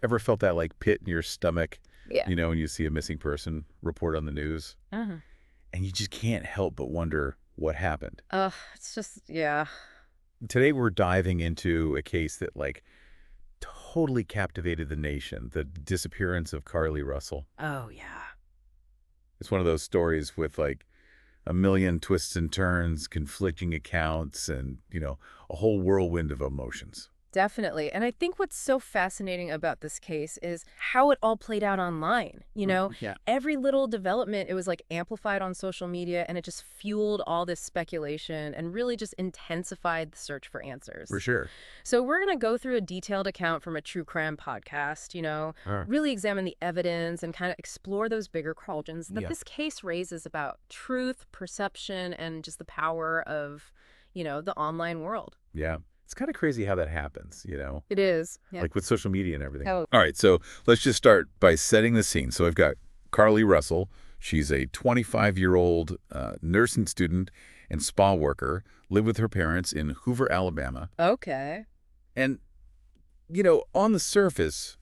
Ever felt that like pit in your stomach, Yeah. when you see a missing person report on the news? Uh-huh. And you just can't help but wonder what happened. Ugh, it's just, yeah. Today we're diving into a case that like totally captivated the nation, the disappearance of Carly Russell. Oh, yeah. It's one of those stories with like a million twists and turns, conflicting accounts, and, a whole whirlwind of emotions. Definitely. And I think what's so fascinating about this case is how it all played out online. Yeah. Every little development, it was like amplified on social media, and it just fueled all this speculation and really just intensified the search for For answers. sure. So we're going to go through a detailed account from a true crime podcast, really examine the evidence and kind of explore those bigger questions that Yeah. this case raises about truth, perception, and just the power of, the online world. Yeah. It's kind of crazy how that happens, It is. Yeah. like with social media and everything. Oh. All right, so let's just start by setting the scene. So I've got Carly Russell. She's a 25-year-old nursing student and spa worker, lived with her parents in Hoover, Alabama. Okay. And, on the surface,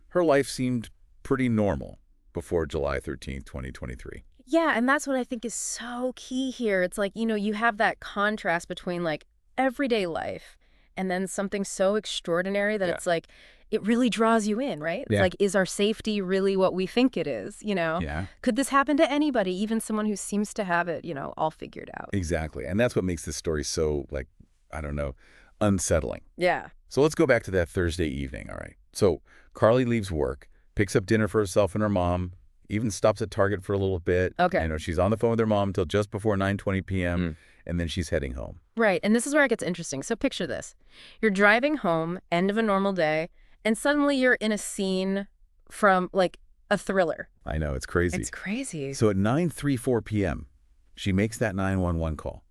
her life seemed pretty normal before July 13th, 2023. Yeah, and that's what I think is so key here. It's like, you have that contrast between like everyday life and then something so extraordinary that Yeah. it's like it really draws you in, right? It's Yeah. like, is our safety really what we think it is, Yeah, Could this happen to anybody, even someone who seems to have it, all figured out? exactly. And that's what makes this story so, like, I don't know, unsettling. Yeah. So let's go back to that Thursday evening, all right? So Carly leaves work, picks up dinner for herself and her mom, even stops at Target for a little bit. Okay. She's on the phone with her mom until just before 9:20 p.m., and then she's heading home. Right. And this is where it gets interesting. So picture this. You're driving home, end of a normal day, and suddenly you're in a scene from like a thriller. I know, it's crazy. It's crazy. So at 9:34 p.m., she makes that 911 call.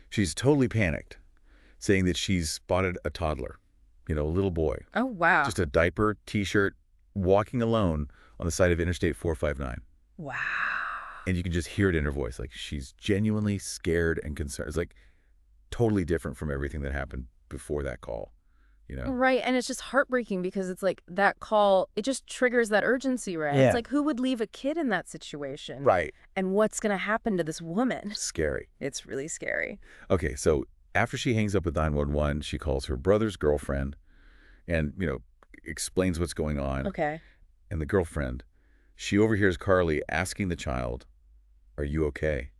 She's totally panicked, saying that she's spotted a toddler, a little boy, Oh, wow. just a diaper, T-shirt, walking alone on the side of Interstate 459. Wow. And you can just hear it in her voice. Like, she's genuinely scared and concerned. It's like totally different from everything that happened before that call, Right. And it's just heartbreaking because it's like that call, it just triggers that urgency, right? Yeah. It's like, who would leave a kid in that situation? Right. And what's going to happen to this woman? Scary. It's really scary. Okay, so after she hangs up with 911, she calls her brother's girlfriend and, explains what's going on. Okay. And the girlfriend, she overhears Carly asking the child, "Are you okay?"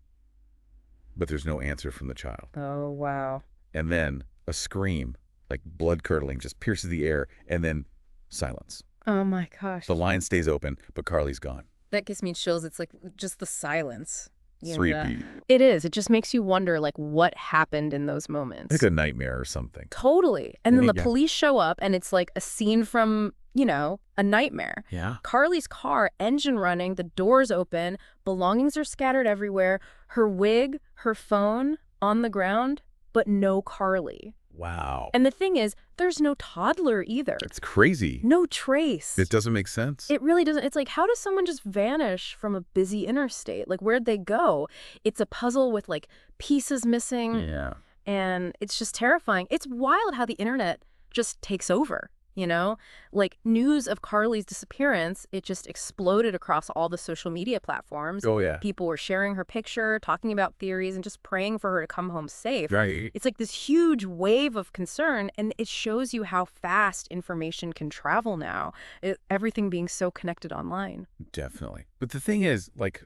But there's no answer from the child. Oh, wow. And then a scream, like blood-curdling, just pierces the air, and then silence. Oh, my gosh. The line stays open, but Carly's gone. That gives me chills. It's like just the silence. Creepy. It is. It just makes you wonder, like, what happened in those moments. Like a nightmare or something. Totally. And then the Yeah. police show up, and it's like a scene from, a nightmare. Yeah. Carly's car, engine running, the doors open, belongings are scattered everywhere, her wig, her phone on the ground, but no Carly. Wow. And the thing is, there's no toddler either. It's crazy. No trace. It doesn't make sense. It really doesn't. It's like, how does someone just vanish from a busy interstate? Like, where'd they go? It's a puzzle with, like, pieces missing, Yeah. and it's just terrifying. It's wild how the internet just takes over. Like news of Carly's disappearance, it just exploded across all the social media platforms. Oh, yeah. People were sharing her picture, talking about theories, and just praying for her to come home safe. Right. It's like this huge wave of concern, and it shows you how fast information can travel now, everything being so connected online. Definitely. But the thing is, like,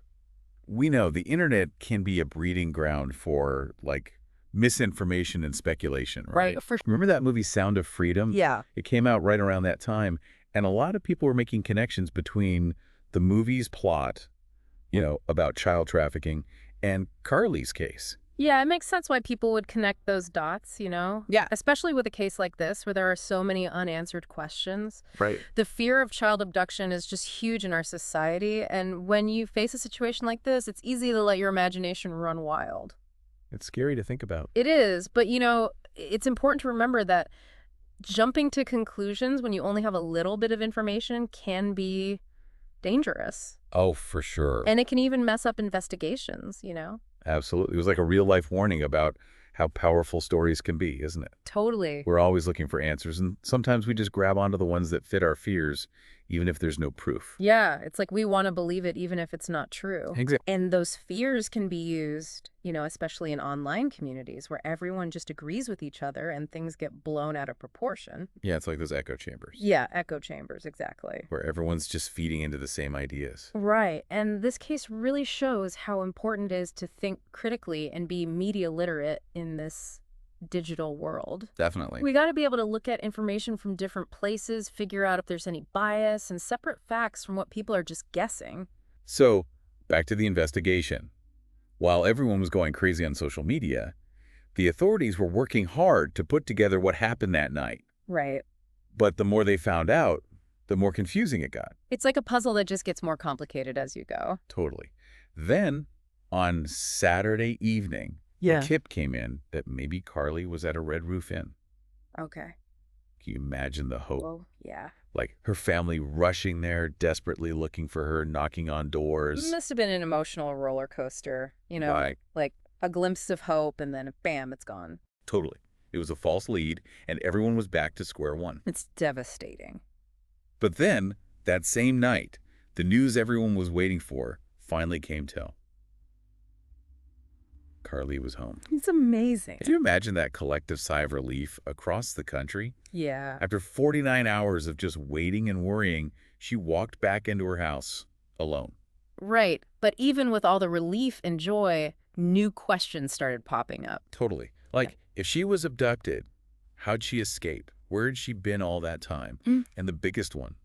we know the internet can be a breeding ground for, like, misinformation and speculation, right? For Remember that movie Sound of Freedom? Yeah. It came out right around that time, and a lot of people were making connections between the movie's plot, about child trafficking, and Carly's case. Yeah, it makes sense why people would connect those dots, Yeah. Especially with a case like this where there are so many unanswered questions. Right. The fear of child abduction is just huge in our society, and when you face a situation like this, it's easy to let your imagination run wild. It's scary to think about. It is, but it's important to remember that jumping to conclusions when you only have a little bit of information can be dangerous. Oh, for sure. And it can even mess up investigations, Absolutely. It was like a real-life warning about how powerful stories can be, isn't it? Totally. We're always looking for answers, and sometimes we just grab onto the ones that fit our fears, even if there's no proof. Yeah, it's like we want to believe it even if it's not true. Exactly. And those fears can be used, especially in online communities where everyone just agrees with each other and things get blown out of proportion. Yeah, it's like those echo chambers, Yeah, echo chambers, exactly. where everyone's just feeding into the same ideas. Right. And this case really shows how important it is to think critically and be media literate in this digital world. Definitely. We got to be able to look at information from different places, figure out if there's any bias, and separate facts from what people are just guessing. So, back to the investigation. While everyone was going crazy on social media, the authorities were working hard to put together what happened that night. Right. But the more they found out, the more confusing it got. It's like a puzzle that just gets more complicated as you go. Totally. Then, on Saturday evening, a tip came in that maybe Carly was at a Red Roof Inn. Okay. Can you imagine the hope? Well, yeah. Like her family rushing there, desperately looking for her, knocking on doors. Must have been an emotional roller coaster, Right. like a glimpse of hope and then bam, it's gone. Totally. It was a false lead, and everyone was back to square one. It's devastating. But then, that same night, the news everyone was waiting for finally came to. Carly was home. It's amazing. Can you imagine that collective sigh of relief across the country? Yeah. After 49 hours of just waiting and worrying, she walked back into her house alone. Right. But even with all the relief and joy, new questions started popping up. Totally. Like, if she was abducted, how'd she escape? Where had she been all that time? And the biggest one,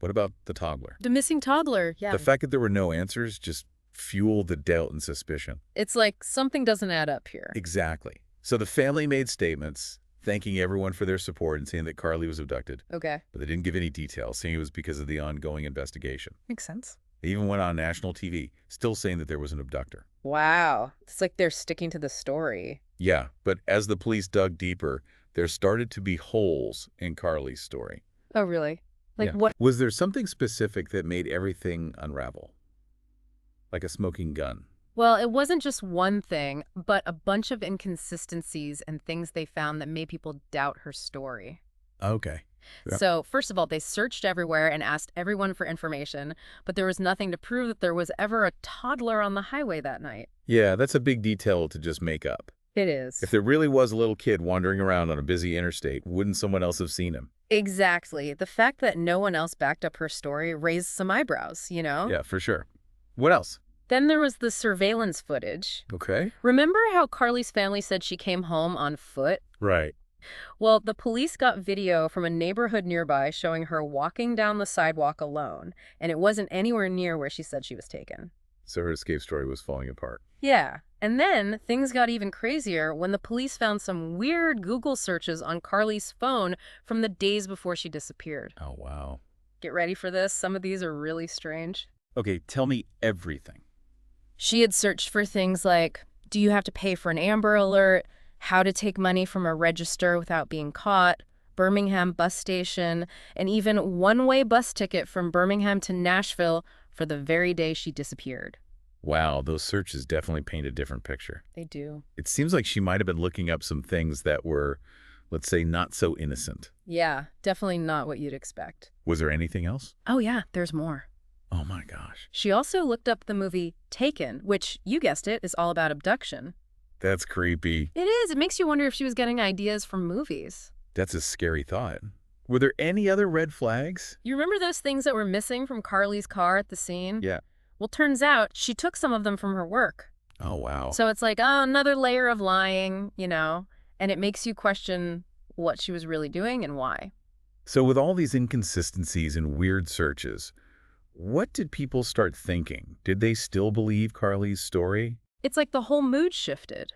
what about the toddler? The missing toddler, yeah. The fact that there were no answers just fueled the doubt and suspicion. It's like something doesn't add up here. Exactly. So the family made statements thanking everyone for their support and saying that Carly was abducted. Okay. But they didn't give any details, saying it was because of the ongoing investigation. Makes sense. They even went on national TV, still saying that there was an abductor. Wow. It's like they're sticking to the story. Yeah, but as the police dug deeper, there started to be holes in Carly's story. Oh, really? Like Yeah. what? Was there something specific that made everything unravel? Like a smoking gun? Well, it wasn't just one thing, but a bunch of inconsistencies and things they found that made people doubt her story. Okay. Yeah. So, first of all, they searched everywhere and asked everyone for information, but there was nothing to prove that there was ever a toddler on the highway that night. Yeah, that's a big detail to just make up. It is. If there really was a little kid wandering around on a busy interstate, wouldn't someone else have seen him? Exactly. The fact that no one else backed up her story raised some eyebrows, Yeah, for sure. What else? Then there was the surveillance footage. Okay. Remember how Carly's family said she came home on foot? Right. Well, the police got video from a neighborhood nearby showing her walking down the sidewalk alone, and it wasn't anywhere near where she said she was taken. So her escape story was falling apart. Yeah, and then things got even crazier when the police found some weird Google searches on Carly's phone from the days before she disappeared. Oh, wow. Get ready for this. Some of these are really strange. Okay, tell me everything. She had searched for things like, do you have to pay for an Amber Alert? How to take money from a register without being caught? Birmingham bus station, and even one-way bus ticket from Birmingham to Nashville for the very day she disappeared. Wow, those searches definitely paint a different picture. They do. It seems like she might have been looking up some things that were, let's say, not so innocent. Yeah, definitely not what you'd expect. Was there anything else? Oh yeah, there's more. Oh my gosh. She also looked up the movie Taken, which, you guessed it, is all about abduction. That's creepy. It is. It makes you wonder if she was getting ideas from movies. That's a scary thought. Were there any other red flags? You remember those things that were missing from Carly's car at the scene? Yeah. Well, turns out she took some of them from her work. Oh, wow. So it's like, oh, another layer of lying, and it makes you question what she was really doing and why. So with all these inconsistencies and weird searches, what did people start thinking? Did they still believe Carly's story? It's like the whole mood shifted,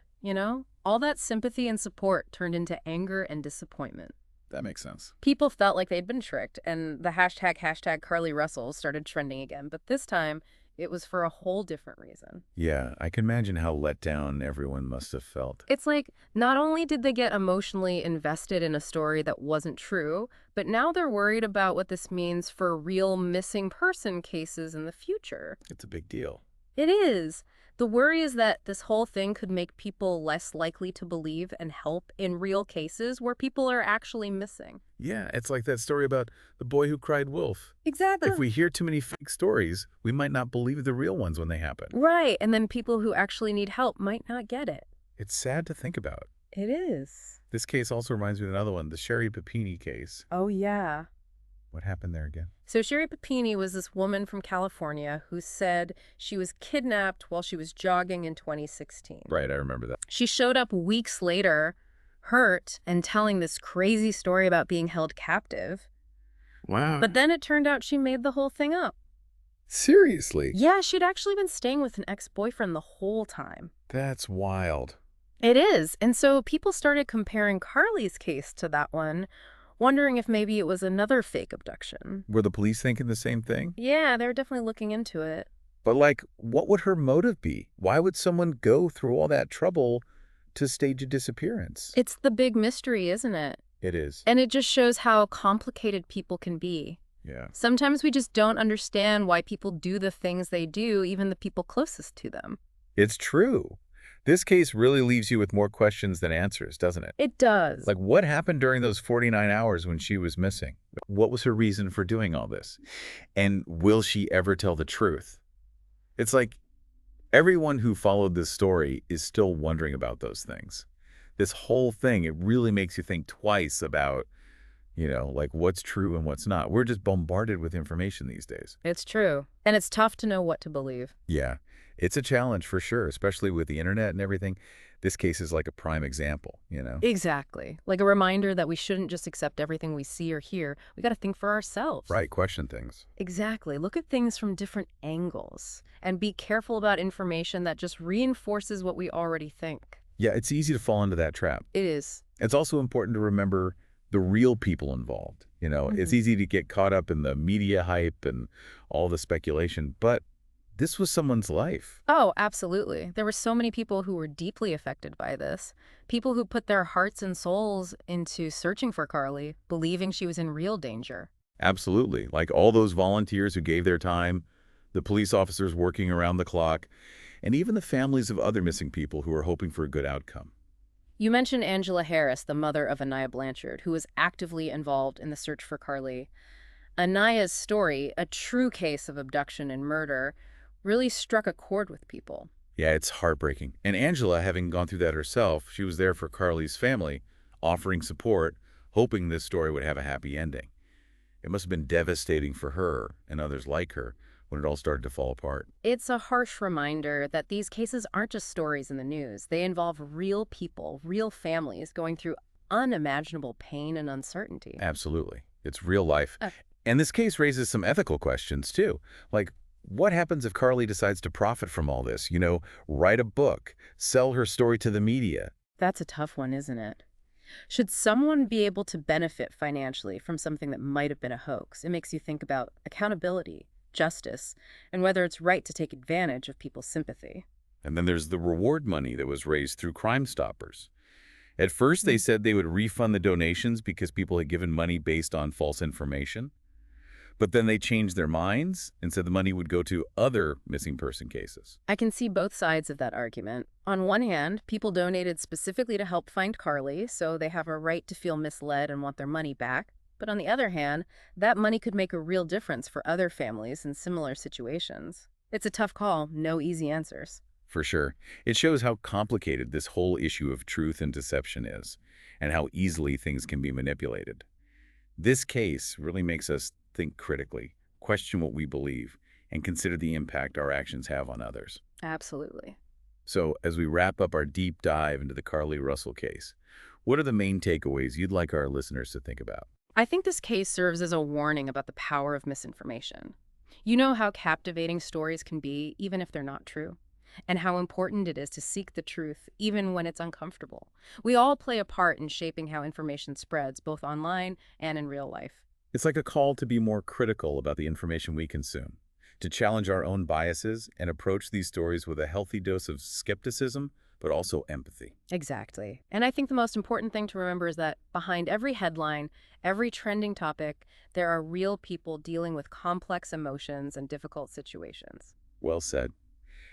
All that sympathy and support turned into anger and disappointment. That makes sense. People felt like they'd been tricked, and the hashtag Carly Russell started trending again. But this time, it was for a whole different reason. Yeah, I can imagine how let down everyone must have felt. It's like, not only did they get emotionally invested in a story that wasn't true, but now they're worried about what this means for real missing person cases in the future. It's a big deal. It is. The worry is that this whole thing could make people less likely to believe and help in real cases where people are actually missing. Yeah, it's like that story about the boy who cried wolf. Exactly. If we hear too many fake stories, we might not believe the real ones when they happen. Right, and then people who actually need help might not get it. It's sad to think about. It is. This case also reminds me of another one, the Sherry Papini case. Oh, yeah. What happened there again? So Sherry Papini was this woman from California who said she was kidnapped while she was jogging in 2016. Right, I remember that. She showed up weeks later, hurt, and telling this crazy story about being held captive. Wow. But then it turned out she made the whole thing up. Seriously? Yeah, she'd actually been staying with an ex-boyfriend the whole time. That's wild. It is. And so people started comparing Carly's case to that one, wondering if maybe it was another fake abduction. Were the police thinking the same thing? Yeah, they're definitely looking into it. But like, what would her motive be? Why would someone go through all that trouble to stage a disappearance? It's the big mystery, isn't it? It is. And it just shows how complicated people can be. Yeah. Sometimes we just don't understand why people do the things they do, even the people closest to them. It's true. This case really leaves you with more questions than answers, doesn't it? It does. Like, what happened during those 49 hours when she was missing? What was her reason for doing all this? And will she ever tell the truth? It's like everyone who followed this story is still wondering about those things. This whole thing, it really makes you think twice about, like what's true and what's not. We're just bombarded with information these days. It's true. And it's tough to know what to believe. Yeah, it's a challenge for sure, especially with the internet and everything. This case is like a prime example, Exactly. Like a reminder that we shouldn't just accept everything we see or hear. We got to think for ourselves. Right, question things. Exactly. Look at things from different angles and be careful about information that just reinforces what we already think. Yeah, it's easy to fall into that trap. It is. It's also important to remember the real people involved. It's easy to get caught up in the media hype and all the speculation, but this was someone's life. Oh, absolutely. There were so many people who were deeply affected by this. People who put their hearts and souls into searching for Carly, believing she was in real danger. Absolutely. Like all those volunteers who gave their time, the police officers working around the clock, and even the families of other missing people who are hoping for a good outcome. You mentioned Angela Harris, the mother of Anaya Blanchard, who was actively involved in the search for Carly. Anaya's story, a true case of abduction and murder, really struck a chord with people. Yeah, it's heartbreaking. And Angela, having gone through that herself, she was there for Carly's family, offering support, hoping this story would have a happy ending. It must have been devastating for her and others like her when it all started to fall apart. It's a harsh reminder that these cases aren't just stories in the news. They involve real people, real families going through unimaginable pain and uncertainty. Absolutely. It's real life. And this case raises some ethical questions, too. Like, what happens if Carly decides to profit from all this? Write a book, sell her story to the media. That's a tough one, isn't it? Should someone be able to benefit financially from something that might have been a hoax? It makes you think about accountability, justice, and whether it's right to take advantage of people's sympathy. And then there's the reward money that was raised through Crime Stoppers. At first, they said they would refund the donations because people had given money based on false information. But then they changed their minds and said the money would go to other missing person cases. I can see both sides of that argument. On one hand, people donated specifically to help find Carly, so they have a right to feel misled and want their money back. But on the other hand, that money could make a real difference for other families in similar situations. It's a tough call, no easy answers. For sure. It shows how complicated this whole issue of truth and deception is, and how easily things can be manipulated. This case really makes us think critically, question what we believe, and consider the impact our actions have on others. Absolutely. So, as we wrap up our deep dive into the Carly Russell case, what are the main takeaways you'd like our listeners to think about? I think this case serves as a warning about the power of misinformation. You know how captivating stories can be, even if they're not true, and how important it is to seek the truth, even when it's uncomfortable. We all play a part in shaping how information spreads, both online and in real life. It's like a call to be more critical about the information we consume, to challenge our own biases and approach these stories with a healthy dose of skepticism, but also empathy. Exactly. And I think the most important thing to remember is that behind every headline, every trending topic, there are real people dealing with complex emotions and difficult situations. Well said.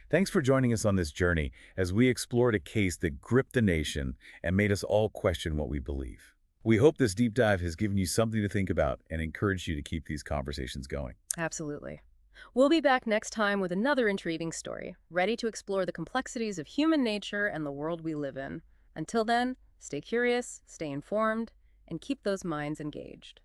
Thanks for joining us on this journey as we explored a case that gripped the nation and made us all question what we believe. We hope this deep dive has given you something to think about and encouraged you to keep these conversations going. Absolutely. We'll be back next time with another intriguing story, ready to explore the complexities of human nature and the world we live in. Until then, stay curious, stay informed, and keep those minds engaged.